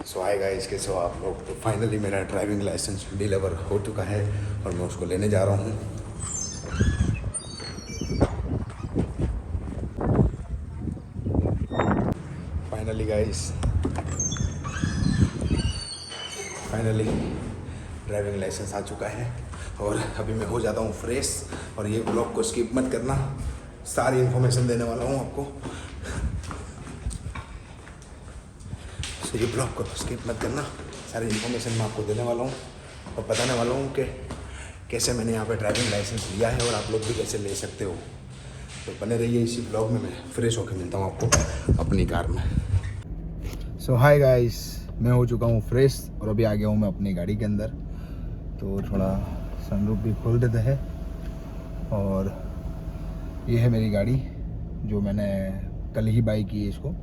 सो आएगा इसके सो आप लोग। तो फाइनली मेरा ड्राइविंग लाइसेंस डिलीवर हो चुका है और मैं उसको लेने जा रहा हूँ। Finally guys, finally driving licence आ चुका है और अभी मैं हो जाता हूँ फ्रेश। और ये ब्लॉग को स्किप मत करना, सारी इन्फॉर्मेशन देने वाला हूँ आपको। तो ये ब्लॉग को स्किप मत करना, सारी इन्फॉर्मेशन मैं आपको देने वाला हूँ और बताने वाला हूँ कि कैसे मैंने यहाँ पे ड्राइविंग लाइसेंस लिया है और आप लोग भी कैसे ले सकते हो। तो बने रहिए इसी ब्लॉग में। मैं फ्रेश होकर मिलता हूँ आपको अपनी कार में। सो हाय गाइस, मैं हो चुका हूँ फ्रेश और अभी आ गया हूँ मैं अपनी गाड़ी के अंदर। तो थोड़ा सनरूफ भी खोल देते हैं। और ये है मेरी गाड़ी जो मैंने कल ही बाई की है इसको।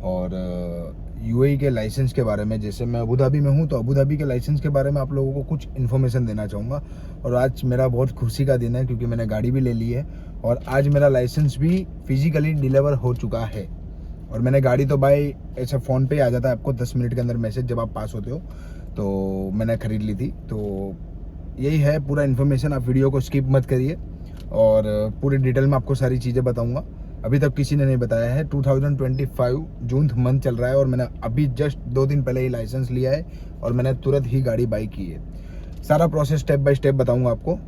और यूएई के लाइसेंस के बारे में, जैसे मैं अबू धाबी में हूँ तो अबू धाबी के लाइसेंस के बारे में आप लोगों को कुछ इन्फॉर्मेशन देना चाहूँगा। और आज मेरा बहुत खुशी का दिन है क्योंकि मैंने गाड़ी भी ले ली है और आज मेरा लाइसेंस भी फिजिकली डिलीवर हो चुका है। और मैंने गाड़ी तो बाई ऐसा फ़ोन पे ही आ जाता है आपको 10 मिनट के अंदर मैसेज जब आप पास होते हो। तो मैंने ख़रीद ली थी। तो यही है पूरा इन्फॉर्मेशन, आप वीडियो को स्किप मत करिए और पूरी डिटेल में आपको सारी चीज़ें बताऊंगा। अभी तक किसी ने नहीं बताया है। 2025 जून मंथ चल रहा है और मैंने अभी जस्ट 2 दिन पहले ही लाइसेंस लिया है और मैंने तुरंत ही गाड़ी बाई की है। सारा प्रोसेस स्टेप बाय स्टेप बताऊंगा आपको,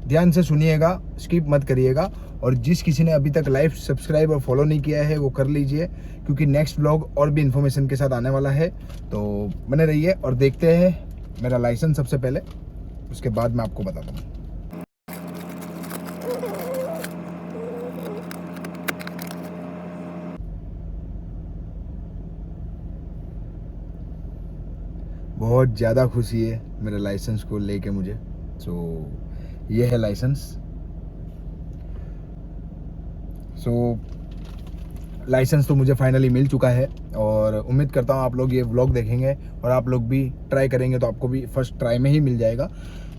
ध्यान से सुनिएगा, स्किप मत करिएगा। और जिस किसी ने अभी तक लाइव सब्सक्राइब और फॉलो नहीं किया है वो कर लीजिए क्योंकि नेक्स्ट व्लॉग और भी इन्फॉर्मेशन के साथ आने वाला है। तो बने रहिए और देखते हैं मेरा लाइसेंस सबसे पहले, उसके बाद मैं आपको बताता हूँ। बहुत ज़्यादा खुशी है मेरे लाइसेंस को लेके मुझे। ये है लाइसेंस। लाइसेंस तो मुझे फाइनली मिल चुका है और उम्मीद करता हूँ आप लोग ये व्लॉग देखेंगे और आप लोग भी ट्राई करेंगे तो आपको भी फर्स्ट ट्राई में ही मिल जाएगा।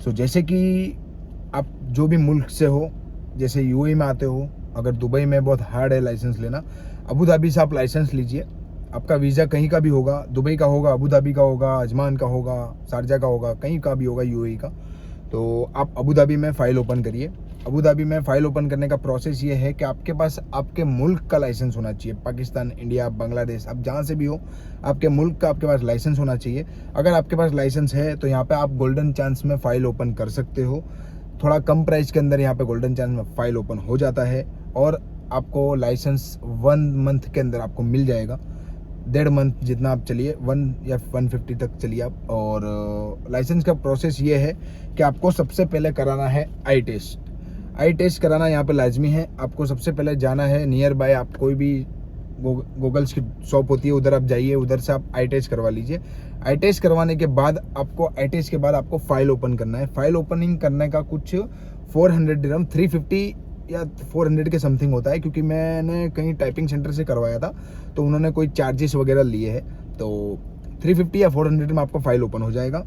जैसे कि आप जो भी मुल्क से हो, जैसे यूएई में आते हो, अगर दुबई में बहुत हार्ड है लाइसेंस लेना, अबू धाबी से आप लाइसेंस लीजिए। आपका वीज़ा कहीं का भी होगा, दुबई का होगा, अबू धाबी का होगा, अजमान का होगा, शारजा का होगा, कहीं का भी होगा यूएई का। तो आप अबू धाबी में फ़ाइल ओपन करिए। अबू धाबी में फ़ाइल ओपन करने का प्रोसेस ये है कि आपके पास आपके मुल्क का लाइसेंस होना चाहिए। पाकिस्तान, इंडिया, बांग्लादेश, आप जहाँ से भी हो आपके मुल्क का आपके पास लाइसेंस होना चाहिए। अगर आपके पास लाइसेंस है तो यहाँ पे आप गोल्डन चांस में फ़ाइल ओपन कर सकते हो। थोड़ा कम प्राइस के अंदर यहाँ पे गोल्डन चांस में फ़ाइल ओपन हो जाता है और आपको लाइसेंस 1 मंथ के अंदर आपको मिल जाएगा। 1.5 मंथ जितना आप चलिए, 1 या 150 तक चलिए आप। और लाइसेंस का प्रोसेस ये है कि आपको सबसे पहले कराना है आई टेस्ट। आई टेस्ट कराना यहाँ पे लाजमी है। आपको सबसे पहले जाना है नियर बाय, आप कोई भी गूगल्स की शॉप होती है उधर आप जाइए, उधर से आप आई टेस्ट करवा लीजिए। आई टेस्ट करवाने के बाद आपको आई टेस्ट के बाद आपको फ़ाइल ओपन करना है। फ़ाइल ओपनिंग करने का कुछ 400 दिरहम, 350 या 400 के समथिंग होता है क्योंकि मैंने कहीं टाइपिंग सेंटर से करवाया था तो उन्होंने कोई चार्जेस वगैरह लिए हैं। तो 350 या 400 में आपको फ़ाइल ओपन हो जाएगा।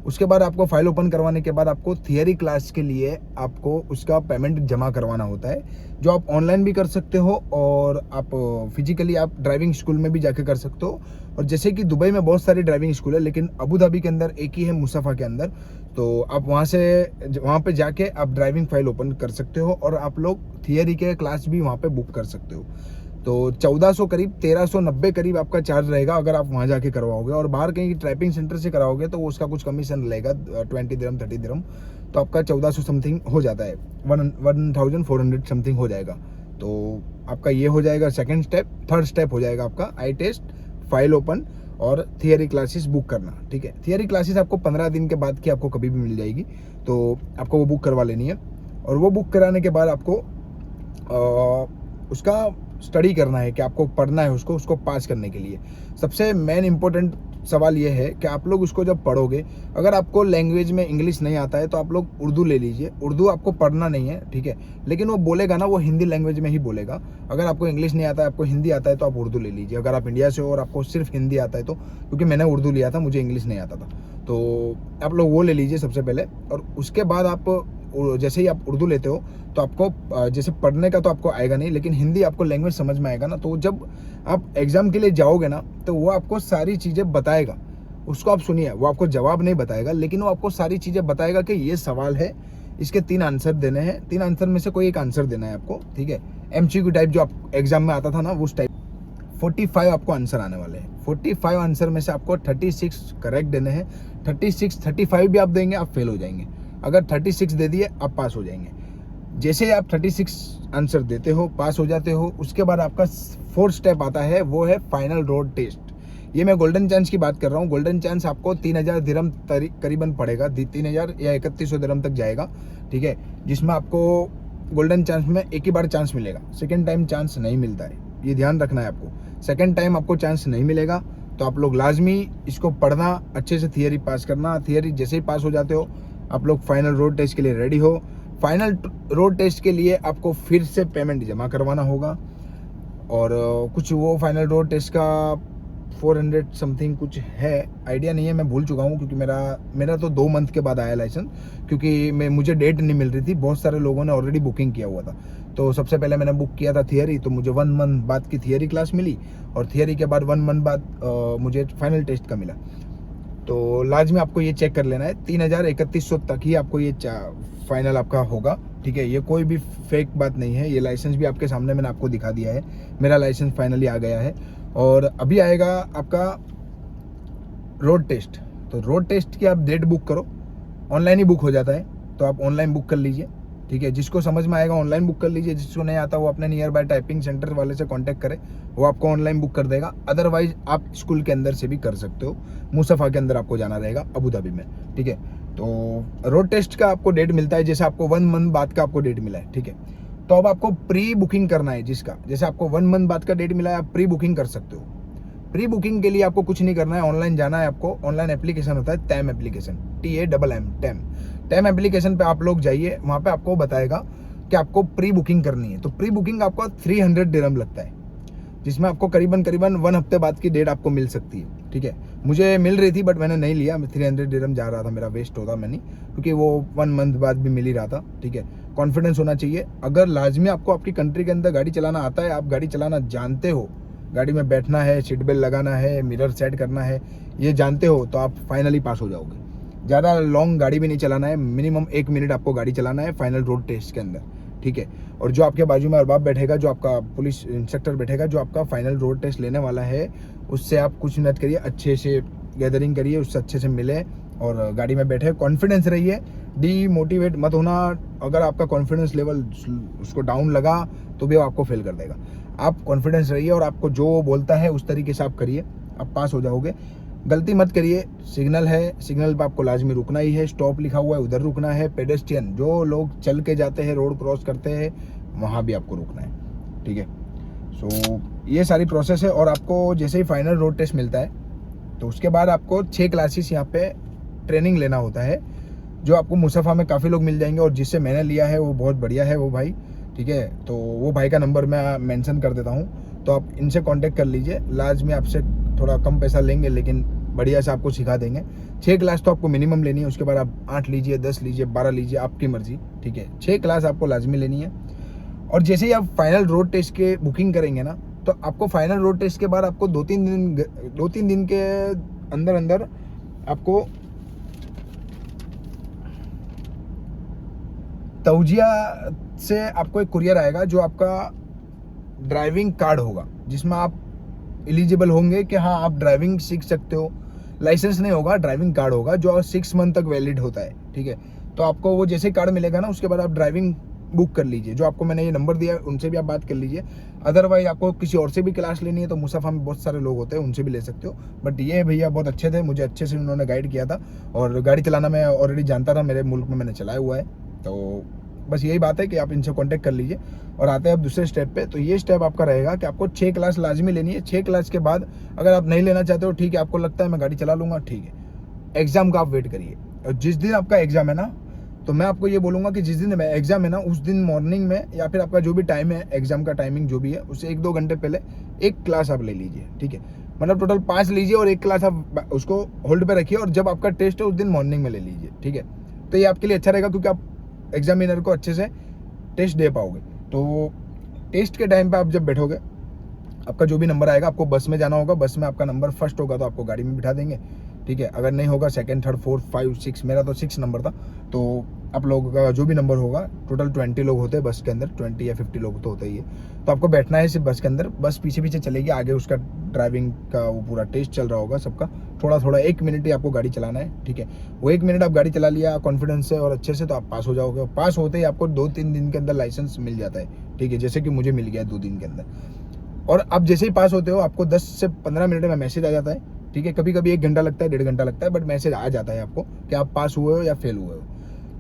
उसके बाद आपको फ़ाइल ओपन करवाने के बाद आपको थियरी क्लास के लिए आपको उसका पेमेंट जमा करवाना होता है, जो आप ऑनलाइन भी कर सकते हो और आप फिजिकली आप ड्राइविंग स्कूल में भी जाके कर सकते हो। और जैसे कि दुबई में बहुत सारी ड्राइविंग स्कूल है लेकिन अबू धाबी के अंदर एक ही है, मुसफ़ा के अंदर। तो आप वहाँ पे जाके आप ड्राइविंग फ़ाइल ओपन कर सकते हो और आप लोग थियरी के क्लास भी वहाँ पे बुक कर सकते हो। तो 1400 करीब, 1390 करीब आपका चार्ज रहेगा अगर आप वहाँ जाके करवाओगे। और बाहर कहीं टाइपिंग सेंटर से कराओगे तो उसका कुछ कमीशन रहेगा, 20 दिरहम, 30 दिरहम। तो आपका 1400 समथिंग हो जाता है, 1400 समथिंग हो जाएगा। तो आपका ये हो जाएगा सेकंड स्टेप। थर्ड स्टेप हो जाएगा आपका आई टेस्ट, फाइल ओपन और थियरी क्लासेस बुक करना। ठीक है, थियरी क्लासेस आपको 15 दिन के बाद की आपको कभी भी मिल जाएगी, तो आपको वो बुक करवा लेनी है। और वो बुक कराने के बाद आपको उसका स्टडी करना है कि आपको पढ़ना है उसको पास करने के लिए। सबसे मेन इंपॉर्टेंट सवाल ये है कि आप लोग उसको जब पढ़ोगे, अगर आपको लैंग्वेज में इंग्लिश नहीं आता है तो आप लोग उर्दू ले लीजिए। उर्दू आपको पढ़ना नहीं है, ठीक है, लेकिन वो बोलेगा ना, वो हिंदी लैंग्वेज में ही बोलेगा। अगर आपको इंग्लिश नहीं आता है, आपको हिंदी आता है तो आप उर्दू ले लीजिए। अगर आप इंडिया से हो और आपको सिर्फ हिंदी आता है तो, क्योंकि मैंने उर्दू लिया था, मुझे इंग्लिश नहीं आता था, तो आप लोग वो ले लीजिए सबसे पहले। और उसके बाद आप जैसे ही आप उर्दू लेते हो तो आपको जैसे पढ़ने का तो आपको आएगा नहीं, लेकिन हिंदी आपको लैंग्वेज समझ में आएगा ना। तो जब आप एग्ज़ाम के लिए जाओगे ना तो वो आपको सारी चीज़ें बताएगा। उसको आप सुनिए, वो आपको जवाब नहीं बताएगा, लेकिन वो आपको सारी चीज़ें बताएगा कि ये सवाल है, इसके 3 आंसर देने हैं, 3 आंसर में से कोई एक आंसर देना है आपको, ठीक है। एमसीक्यू टाइप जो आप एग्जाम में आता था ना, उस टाइप 45 आपको आंसर आने वाले हैं। 45 आंसर में से आपको 36 करेक्ट देने हैं। 35 भी आप देंगे, आप फेल हो जाएंगे। अगर 36 दे दिए, आप पास हो जाएंगे। जैसे ही आप 36 आंसर देते हो, पास हो जाते हो, उसके बाद आपका 4th स्टेप आता है, वो है फाइनल रोड टेस्ट। ये मैं गोल्डन चांस की बात कर रहा हूँ। गोल्डन चांस आपको 3000 दिरहम करीबन पड़ेगा, 3000 या 3100 दिरहम तक जाएगा, ठीक है। जिसमें आपको गोल्डन चांस में एक ही बार चांस मिलेगा, सेकेंड टाइम चांस नहीं मिलता है, ये ध्यान रखना है आपको। सेकेंड टाइम आपको चांस नहीं मिलेगा, तो आप लोग लाजमी इसको पढ़ना, अच्छे से थियरी पास करना। थियरी जैसे ही पास हो जाते हो, आप लोग फाइनल रोड टेस्ट के लिए रेडी हो। फाइनल रोड टेस्ट के लिए आपको फिर से पेमेंट जमा करवाना होगा, और कुछ वो फाइनल रोड टेस्ट का 400 समथिंग कुछ है, आइडिया नहीं है, मैं भूल चुका हूँ, क्योंकि मेरा तो 2 मंथ के बाद आया लाइसेंस, क्योंकि मुझे डेट नहीं मिल रही थी। बहुत सारे लोगों ने ऑलरेडी बुकिंग किया हुआ था, तो सबसे पहले मैंने बुक किया था थियरी, तो मुझे 1 मंथ बाद की थियरी क्लास मिली, और थियरी के बाद 1 मंथ बाद मुझे फाइनल टेस्ट का मिला। तो लाजमी आपको ये चेक कर लेना है, 3100 तक ही आपको ये फाइनल आपका होगा, ठीक है। ये कोई भी फेक बात नहीं है, ये लाइसेंस भी आपके सामने मैंने आपको दिखा दिया है। मेरा लाइसेंस फाइनली आ गया है, और अभी आएगा आपका रोड टेस्ट। तो रोड टेस्ट की आप डेट बुक करो, ऑनलाइन ही बुक हो जाता है, तो आप ऑनलाइन बुक कर लीजिए, ठीक है। जिसको समझ में आएगा ऑनलाइन बुक कर लीजिए, जिसको नहीं आता वो अपने नियर बाय टाइपिंग सेंटर वाले से कांटेक्ट करे, वो आपको ऑनलाइन बुक कर देगा। अदरवाइज आप स्कूल के अंदर से भी कर सकते हो, मुसफ़ा के अंदर आपको जाना रहेगा, अबू धाबी में, ठीक है। तो रोड टेस्ट का आपको डेट मिलता है, जैसे आपको 1 मंथ बाद का आपको डेट मिला है, ठीक है। तो अब आपको प्री बुकिंग करना है, जिसका जैसे आपको 1 मंथ बाद का डेट मिला है, आप प्री बुकिंग कर सकते हो। प्री बुकिंग के लिए आपको कुछ नहीं करना है, ऑनलाइन जाना है आपको। ऑनलाइन एप्लीकेशन होता है time application, TAMM, time application पे आप लोग जाइए, वहाँ पे आपको बताएगा कि आपको प्री बुकिंग करनी है। तो प्री बुकिंग आपका 300 दिरहम लगता है, जिसमें आपको करीबन 1 हफ्ते बाद की डेट आपको मिल सकती है, ठीक है। मुझे मिल रही थी बट मैंने नहीं लिया, मैं 300 दिरहम जा रहा था, मेरा वेस्ट होता मैंने, क्योंकि वो 1 मंथ बाद भी मिल ही रहा था, ठीक है। कॉन्फिडेंस होना चाहिए। अगर लाजमी आपको आपकी कंट्री के अंदर गाड़ी चलाना आता है, आप गाड़ी चलाना जानते हो, गाड़ी में बैठना है, सीट बेल्ट लगाना है, मिरर सेट करना है, ये जानते हो, तो आप फाइनली पास हो जाओगे। ज़्यादा लॉन्ग गाड़ी भी नहीं चलाना है, मिनिमम 1 मिनट आपको गाड़ी चलाना है फाइनल रोड टेस्ट के अंदर, ठीक है। और जो आपके बाजू में अरबाब बैठेगा, जो आपका पुलिस इंस्ट्रक्टर बैठेगा, जो आपका फाइनल रोड टेस्ट लेने वाला है, उससे आप कुछ मिनट करिए, अच्छे से गैदरिंग करिए, उससे अच्छे से मिले और गाड़ी में बैठे, कॉन्फिडेंस रहिए, डीमोटिवेट मत होना। अगर आपका कॉन्फिडेंस लेवल उसको डाउन लगा तो भी वो आपको फेल कर देगा। आप कॉन्फिडेंस रहिए और आपको जो बोलता है उस तरीके से आप करिए, आप पास हो जाओगे। गलती मत करिए। सिग्नल है, सिग्नल पर आपको लाजमी रुकना ही है, स्टॉप लिखा हुआ है उधर रुकना है। पेडेस्ट्रियन जो लोग चल के जाते हैं, रोड क्रॉस करते हैं, वहाँ भी आपको रुकना है, ठीक है। सो ये सारी प्रोसेस है। और आपको जैसे ही फाइनल रोड टेस्ट मिलता है तो उसके बाद आपको 6 क्लासेस यहाँ पे ट्रेनिंग लेना होता है, जो आपको मुसफ़ा में काफ़ी लोग मिल जाएंगे। और जिससे मैंने लिया है वो बहुत बढ़िया है वो भाई, ठीक है। तो वो भाई का नंबर मैं मेंशन कर देता हूँ, तो आप इनसे कांटेक्ट कर लीजिए। लाजमी आपसे थोड़ा कम पैसा लेंगे, लेकिन बढ़िया से आपको सिखा देंगे। 6 क्लास तो आपको मिनिमम लेनी है, उसके बाद आप 8 लीजिए, 10 लीजिए, 12 लीजिए, आपकी मर्जी, ठीक है। 6 क्लास आपको लाजमी लेनी है। और जैसे ही आप फाइनल रोड टेस्ट के बुकिंग करेंगे ना, तो आपको फाइनल रोड टेस्ट के बाद आपको 2-3 दिन के अंदर आपको तौजिया से आपको एक कुरियर आएगा, जो आपका ड्राइविंग कार्ड होगा, जिसमें आप एलिजिबल होंगे कि हाँ आप ड्राइविंग सीख सकते हो। लाइसेंस नहीं होगा, ड्राइविंग कार्ड होगा, जो 6 मंथ तक वैलिड होता है, ठीक है। तो आपको वो जैसे कार्ड मिलेगा ना, उसके बाद आप ड्राइविंग बुक कर लीजिए। जो आपको मैंने ये नंबर दिया है उनसे भी आप बात कर लीजिए। अदरवाइज आपको किसी और से भी क्लास लेनी है तो मुसफ़ा में बहुत सारे लोग होते हैं, उनसे भी ले सकते हो। बट ये भैया बहुत अच्छे थे, मुझे अच्छे से उन्होंने गाइड किया था, और गाड़ी चलाना मैं ऑलरेडी जानता था, मेरे मुल्क में मैंने चलाया हुआ है। तो बस यही बात है कि आप इनसे कांटेक्ट कर लीजिए। और आते हैं अब दूसरे स्टेप पे। तो ये स्टेप आपका रहेगा कि आपको 6 क्लास लाजमी लेनी है। 6 क्लास के बाद अगर आप नहीं लेना चाहते हो, ठीक है, आपको लगता है मैं गाड़ी चला लूँगा, ठीक है, एग्ज़ाम का आप वेट करिए। और जिस दिन आपका एग्ज़ाम है ना, तो मैं आपको ये बोलूँगा कि जिस दिन एग्ज़ाम है ना, उस दिन मॉर्निंग में या फिर आपका जो भी टाइम है, एग्ज़ाम का टाइमिंग जो भी है, उससे 1-2 घंटे पहले एक क्लास आप ले लीजिए, ठीक है। मतलब टोटल 5 लीजिए और एक क्लास आप उसको होल्ड पे रखिए, और जब आपका टेस्ट है उस दिन मॉर्निंग में ले लीजिए, ठीक है। तो ये आपके लिए अच्छा रहेगा, क्योंकि आप एग्जामिनर को अच्छे से टेस्ट दे पाओगे। तो टेस्ट के टाइम पे आप जब बैठोगे, आपका जो भी नंबर आएगा, आपको बस में जाना होगा, बस में आपका नंबर फर्स्ट होगा तो आपको गाड़ी में बिठा देंगे, ठीक है। अगर नहीं होगा सेकंड, थर्ड, फोर्थ, 5, 6, मेरा तो 6 नंबर था, तो आप लोगों का जो भी नंबर होगा, टोटल 20 लोग होते हैं बस के अंदर, 20 या 50 लोग तो होते ही है। तो आपको बैठना है सिर्फ बस के अंदर, बस पीछे पीछे चलेगी, आगे उसका ड्राइविंग का वो पूरा टेस्ट चल रहा होगा सबका, थोड़ा थोड़ा 1 मिनट ही आपको गाड़ी चलाना है, ठीक है। वो 1 मिनट आप गाड़ी चला लिया कॉन्फिडेंस से और अच्छे से, तो आप पास हो जाओगे। पास होते ही आपको 2-3 दिन के अंदर लाइसेंस मिल जाता है, ठीक है, जैसे कि मुझे मिल गया 2 दिन के अंदर। और अब जैसे ही पास होते हो आपको 10 से 15 मिनट में मैसेज आ जाता है, ठीक है। कभी कभी 1 घंटा लगता है, 1.5 घंटा लगता है, बट मैसेज आ जाता है आपको कि आप पास हुए हो या फेल हुए हो।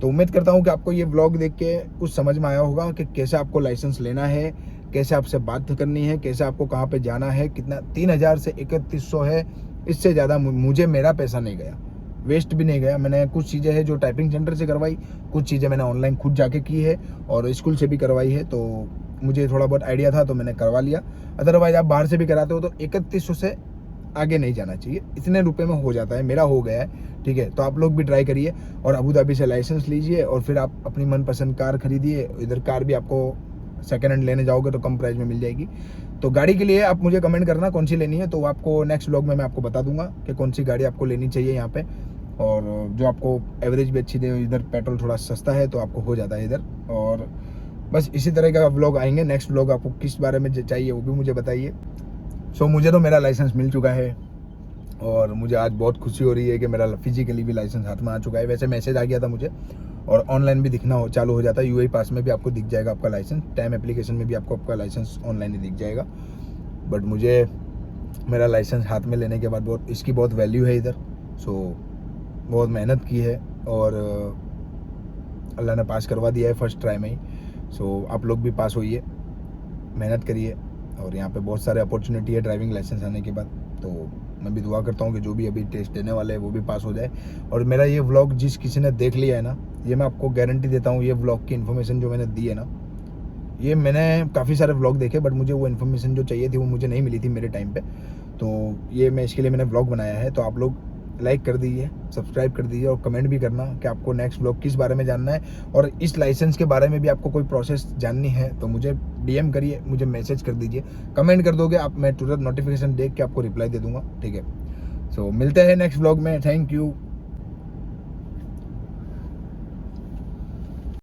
तो उम्मीद करता हूँ कि आपको ये व्लॉग देख के कुछ समझ में आया होगा कि कैसे आपको लाइसेंस लेना है, कैसे आपसे बात करनी है, कैसे आपको कहाँ पे जाना है, कितना 3000 से 3100 है, इससे ज़्यादा मुझे मेरा पैसा नहीं गया, वेस्ट भी नहीं गया। मैंने कुछ चीज़ें हैं जो टाइपिंग सेंटर से करवाई, कुछ चीज़ें मैंने ऑनलाइन खुद जाके की है और स्कूल से भी करवाई है, तो मुझे थोड़ा बहुत आइडिया था तो मैंने करवा लिया। अदरवाइज आप बाहर से भी कराते हो तो 3100 से आगे नहीं जाना चाहिए, इतने रुपए में हो जाता है, मेरा हो गया है, ठीक है। तो आप लोग भी ट्राई करिए और अबू धाबी से लाइसेंस लीजिए और फिर आप अपनी मनपसंद कार खरीदिए। इधर कार भी आपको सेकेंड हैंड लेने जाओगे तो कम प्राइस में मिल जाएगी। तो गाड़ी के लिए आप मुझे कमेंट करना कौन सी लेनी है, तो आपको नेक्स्ट व्लॉग में मैं आपको बता दूंगा कि कौन सी गाड़ी आपको लेनी चाहिए यहाँ पे, और जो आपको एवरेज भी अच्छी दे। इधर पेट्रोल थोड़ा सस्ता है तो आपको हो जाता है इधर। और बस इसी तरह का व्लॉग आएंगे। नेक्स्ट व्लॉग आपको किस बारे में चाहिए वो भी मुझे बताइए। सो मुझे तो मेरा लाइसेंस मिल चुका है और मुझे आज बहुत खुशी हो रही है कि मेरा फिजिकली भी लाइसेंस हाथ में आ चुका है। वैसे मैसेज आ गया था मुझे और ऑनलाइन भी दिखना चालू हो जाता है, यूआई पास में भी आपको दिख जाएगा आपका लाइसेंस, टाइम एप्लीकेशन में भी आपको आपका लाइसेंस ऑनलाइन ही दिख जाएगा। बट मुझे मेरा लाइसेंस हाथ में लेने के बाद इसकी बहुत वैल्यू है इधर। सो बहुत मेहनत की है और अल्लाह ने पास करवा दिया है फर्स्ट ट्राई में ही। सो आप लोग भी पास होइए, मेहनत करिए, और यहाँ पे बहुत सारे अपॉर्चुनिटी है ड्राइविंग लाइसेंस आने के बाद। तो मैं भी दुआ करता हूँ कि जो भी अभी टेस्ट देने वाले हैं वो भी पास हो जाए। और मेरा ये व्लॉग जिस किसी ने देख लिया है ना, ये मैं आपको गारंटी देता हूँ, ये व्लॉग की इन्फॉर्मेशन जो मैंने दी है ना, ये मैंने काफ़ी सारे व्लॉग देखे बट मुझे वो इन्फॉर्मेशन जो चाहिए थी वो मुझे नहीं मिली थी मेरे टाइम पे। तो ये मैं इसके लिए मैंने व्लॉग बनाया है। तो आप लोग लाइक कर दीजिए, सब्सक्राइब कर दीजिए और कमेंट भी करना कि आपको नेक्स्ट व्लॉग किस बारे में जानना है। और इस लाइसेंस के बारे में भी आपको कोई प्रोसेस जाननी है तो मुझे डीएम करिए, मुझे मैसेज कर दीजिए, कमेंट कर दोगे आप, मैं तुरंत नोटिफिकेशन देख के आपको रिप्लाई दे दूंगा, ठीक है। सो मिलते हैं नेक्स्ट व्लॉग में। Thank you.